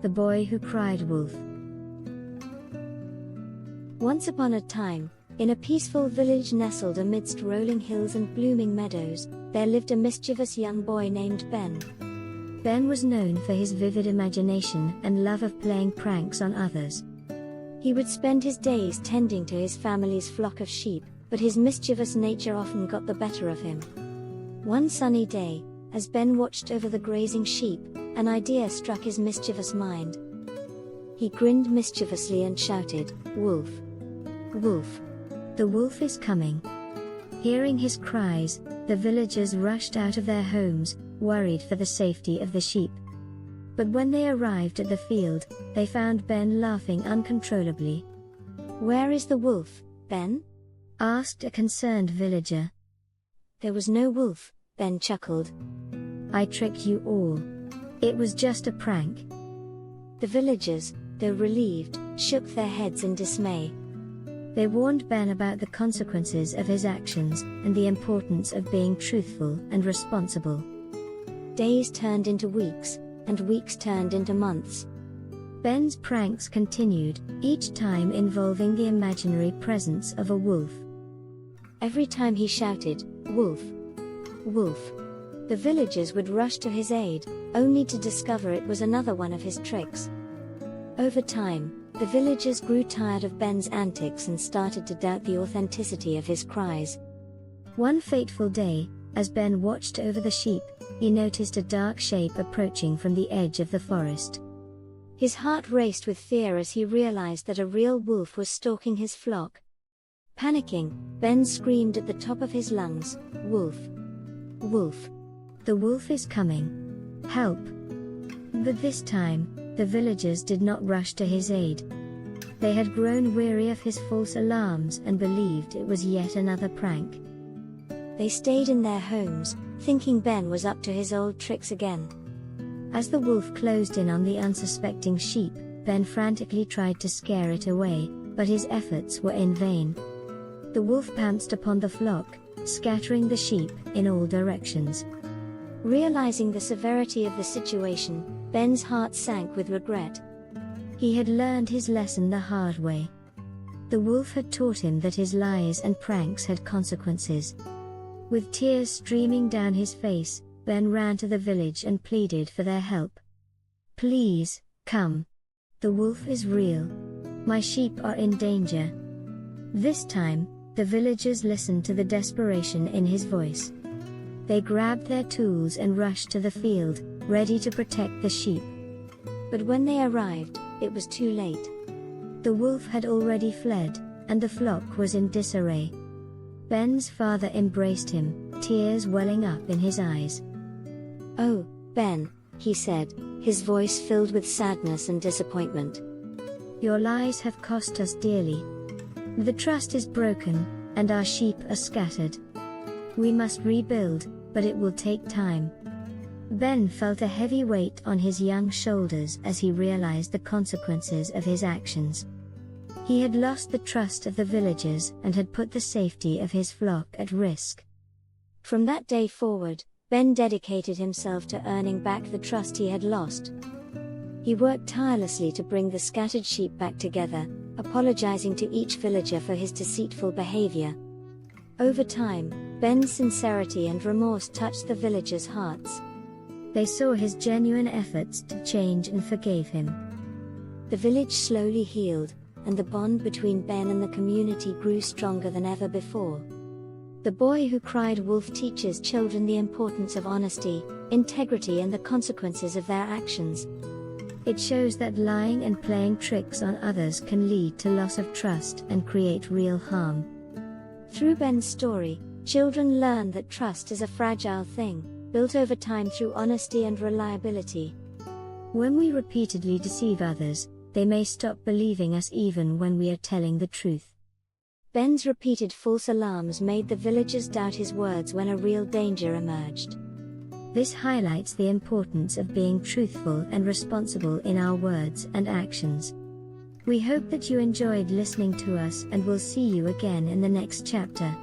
The Boy Who Cried Wolf. Once upon a time, in a peaceful village nestled amidst rolling hills and blooming meadows, there lived a mischievous young boy named Ben. Ben was known for his vivid imagination and love of playing pranks on others. He would spend his days tending to his family's flock of sheep, but his mischievous nature often got the better of him. One sunny day, as Ben watched over the grazing sheep, an idea struck his mischievous mind. He grinned mischievously and shouted, "Wolf! Wolf! The wolf is coming!" Hearing his cries, the villagers rushed out of their homes, worried for the safety of the sheep. But when they arrived at the field, they found Ben laughing uncontrollably. "Where is the wolf, Ben?" asked a concerned villager. "There was no wolf," Ben chuckled. "I tricked you all. It was just a prank." The villagers, though relieved, shook their heads in dismay. They warned Ben about the consequences of his actions and the importance of being truthful and responsible. Days turned into weeks, and weeks turned into months. Ben's pranks continued, each time involving the imaginary presence of a wolf. Every time he shouted, "Wolf! Wolf!" the villagers would rush to his aid, only to discover it was another one of his tricks. Over time, the villagers grew tired of Ben's antics and started to doubt the authenticity of his cries. One fateful day, as Ben watched over the sheep, he noticed a dark shape approaching from the edge of the forest. His heart raced with fear as he realized that a real wolf was stalking his flock. Panicking, Ben screamed at the top of his lungs, "Wolf! Wolf! The wolf is coming! Help!" But this time, the villagers did not rush to his aid. They had grown weary of his false alarms and believed it was yet another prank. They stayed in their homes, thinking Ben was up to his old tricks again. As the wolf closed in on the unsuspecting sheep, Ben frantically tried to scare it away, but his efforts were in vain. The wolf pounced upon the flock, scattering the sheep in all directions. Realizing the severity of the situation, Ben's heart sank with regret. He had learned his lesson the hard way. The wolf had taught him that his lies and pranks had consequences. With tears streaming down his face, Ben ran to the village and pleaded for their help. "Please, come. The wolf is real. My sheep are in danger." This time, the villagers listened to the desperation in his voice. They grabbed their tools and rushed to the field, ready to protect the sheep. But when they arrived, it was too late. The wolf had already fled, and the flock was in disarray. Ben's father embraced him, tears welling up in his eyes. "Oh, Ben," he said, his voice filled with sadness and disappointment. "Your lies have cost us dearly. The trust is broken, and our sheep are scattered. We must rebuild, but it will take time." Ben felt a heavy weight on his young shoulders as he realized the consequences of his actions. He had lost the trust of the villagers and had put the safety of his flock at risk. From that day forward, Ben dedicated himself to earning back the trust he had lost. He worked tirelessly to bring the scattered sheep back together, apologizing to each villager for his deceitful behavior. Over time, Ben's sincerity and remorse touched the villagers' hearts. They saw his genuine efforts to change and forgave him. The village slowly healed, and the bond between Ben and the community grew stronger than ever before. The Boy Who Cried Wolf teaches children the importance of honesty, integrity, and the consequences of their actions. It shows that lying and playing tricks on others can lead to loss of trust and create real harm. Through Ben's story, children learn that trust is a fragile thing, built over time through honesty and reliability. When we repeatedly deceive others, they may stop believing us even when we are telling the truth. Ben's repeated false alarms made the villagers doubt his words when a real danger emerged. This highlights the importance of being truthful and responsible in our words and actions. We hope that you enjoyed listening to us, and we'll see you again in the next chapter.